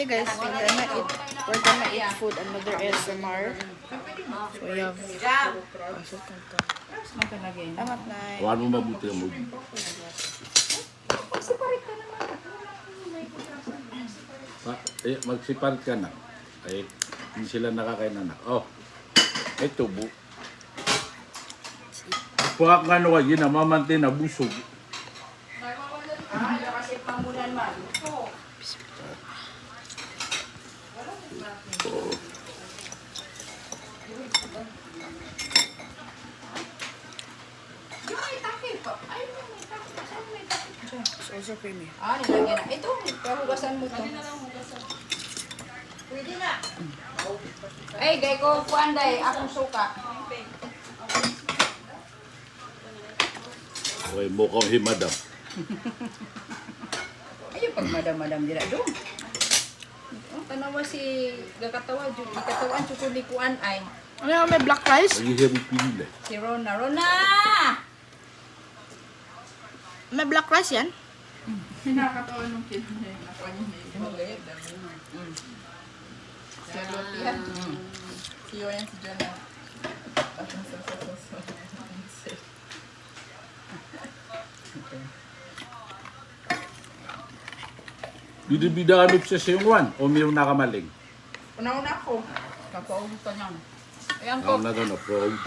Hey guys, we're gonna eat food. Another ASMR. So we have Amat na. Huwag mo mabuti ang mug. Magsiparit ka na. Ay, hindi sila nakakain na. Oh, ito bu. Pag nga nawa, yun na mamante na busog. It's also creamy. Nilagyan na. Ito, pahugasan mo ito. Pwede na. Ay, gay ko, kuanday, akong suka. Okay, mukhang himadam. Ayun, pag madam-madam dira doon. Tanawa si ikatawan chukulikuan ay. Ano yung may black rice? Nagihirap pinila. Si Rona. Rona! May black rice yan? Nakakatawa nung kid na yun. Nakuha niya na yun. Magayag na yun. Si Lotihan. Si Yoyan, si John na. Bida-bida kami sa siyungwan o mayroong nakamaling. Una-una ko. Kapaulit ka niyan. Ayan ko. Ako na ito na frog.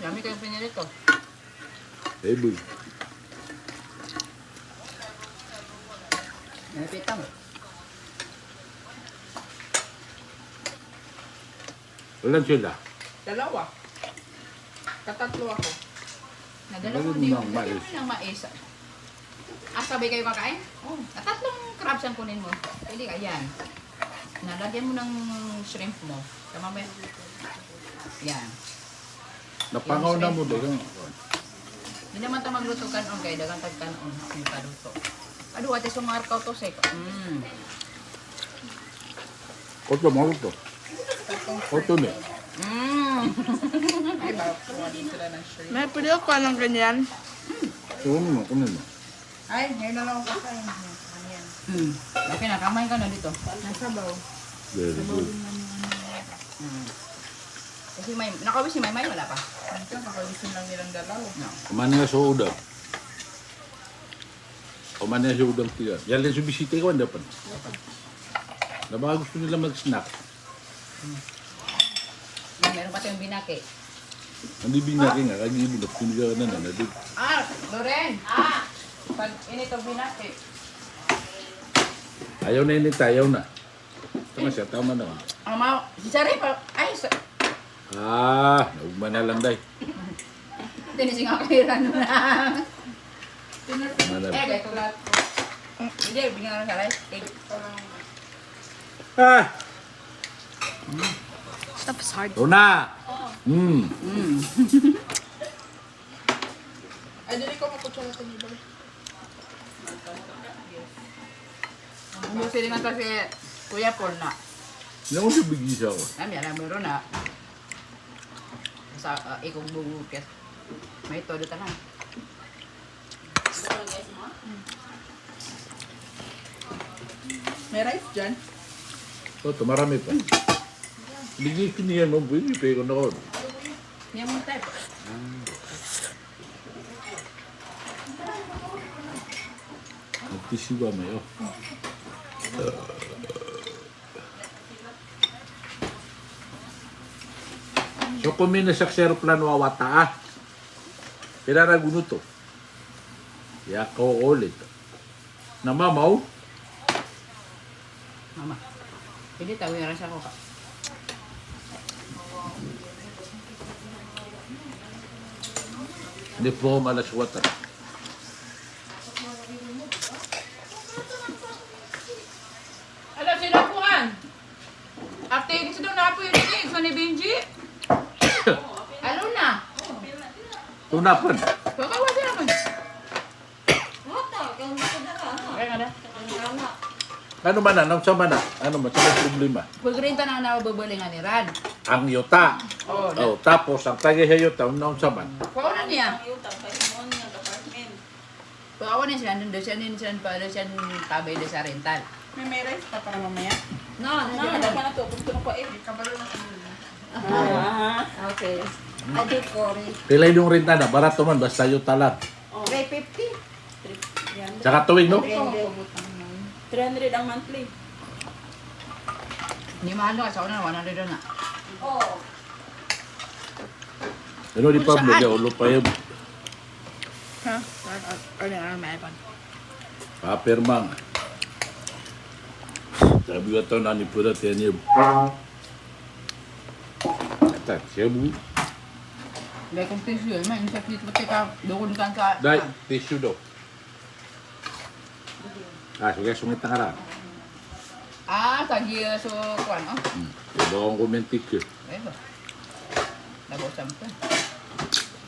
Dami kayong pinirito. Table. Napitang. Walang sila. Dalawa. Katatlo ako. Nadala Lagyan ko mo din ng mais. ng mais. Sabay kayo kakain? Oh. Tatlong crabs ang kunin mo. Pwede ka yan. Nalagyan mo ng shrimp mo. Tama ba yan? Yan. Napangaw na mo doon. Hindi naman ito magluto kanon kaya dagang tagkanon. May paluto. Ado, ate sumarkaw to seko. Oto mo ito. Oto niya. Ay, bawa din sila ng shrimp. May pwede ako ng ganyan. Kunin mo, kunin mo. Ay, ngayon na lang ako kakain. Ano yan? Okay na, kamain ka na dito. Nasabaw. Very good. Kasi may, nakawis si Maymay, wala pa. Ito, nakawisin lang nilang dalaw. No. Kumain nga sa udang. Kumain nga sa udang tiga. Yan lang sa bisita ko, ang dapat. Na baka gusto nila mag-snack. Meron pa tayong binaki. Hindi binaki nga, kaya ibulot. Kiniga na na. Loren! Pag inito binaki. Ayaw na init, ayaw na. Tama siya, tama na. Ang mga, si Sari pa, ay, Naugma na lang day. tinising ako kairan na. Tama na lang. Gaya ko lahat. Hindi, bigyan ka ng salay. Stuff is hard. Rona! Ay, dili ko makutsara ito nito. Ang silingan to si Kuya Paul na. Hindi ako nabigis ako. Yan, meron na. Sa ikong bugukit. May todo tanan. May rice dyan? Ito, marami pa. Bigay ko niya mo, bigay ko na ako. Yan mo tayo. Nagtisi ba mayo? So kung may nasaksero plano awata pinaraguno to. Ya ko ulit. Namamaw? Mama. Hindi tayo yung rasa ko ka. Hindi po malas water. Ala, sinapuan! After yung gusto na po yung tingin sa ni Benji. Ano na? Tunapan. Pagawa siya naman. Wata, kung gusto na ka. Kaya nga na. Ano man na? Ano sa man na? Ano man? Sa problema? Pagrinta na nababalingan ni Rad. Ang yuta. Oo. Oh, tapos ang tagay sa yuta, ano sa man? Pagawa na niya. Ayutan, kayo mo niya, apartment. Pagawa na siya. Nandun siya. Nandun siya. Nandun siya. Tabay na sa rental. May rice pa para mamaya. No, Ano pa na to? Gusto ko eh. Okay. I did for it. Pilay yung renta na, barato man, basta yung talag. 350. Tsaka tuwing, no? 300 ang monthly. Hindi mahal no, sa una 100 na. Oh. Ano di pa, bigyan ulo pa yun. Ha? Ano may iPad? Papermang. Sabi ko ito na ni Pura Tenyeb. Ito, siyabu. Dahil kung tissue yun, may insect dito ka, doon ka sa... Dahil, tissue daw. Sige, sungit na ka lang. Tagi so, kuwan, oh. Diba akong kumentik yun. Ayun ba? Nabusang ka.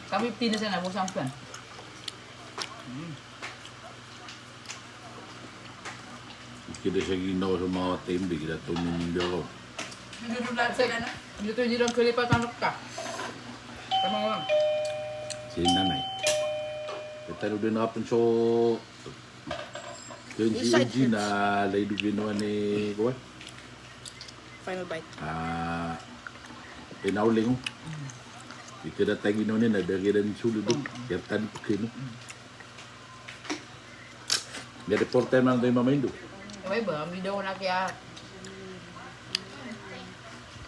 Kami 50 na siya, nabusang ka. Kita siya ginawa sa mga timbi, kita tumindi ako. Dito hindi lang kalipat anak ka. Tama nga. Si nanay. Kita din nakapin so... Yun si Eugene na laido ginawa ni... Kuwan? Final bite. Pinauling ko. Ika na tayo ginawa niya, nadagiran sulod doon. Kertan ko kino. May reporter man tayo mamayin doon. Ay ba, ang video ko na kaya...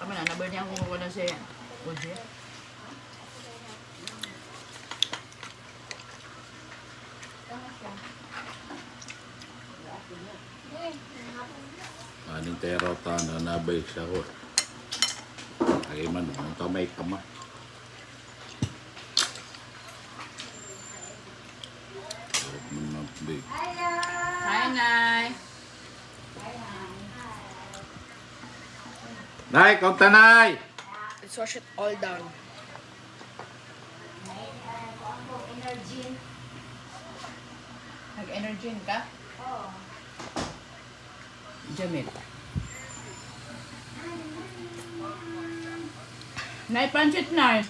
Kami na, nabar niya kung na si Oje. Aning tayo ta na nabay siya ko. Kaya man, ang tamay kama. Hi, Nay! Nay, kaunta nay! Let's wash it all down. Nag-energy ka? Oo. Jamil. Nay, pancit, Nay!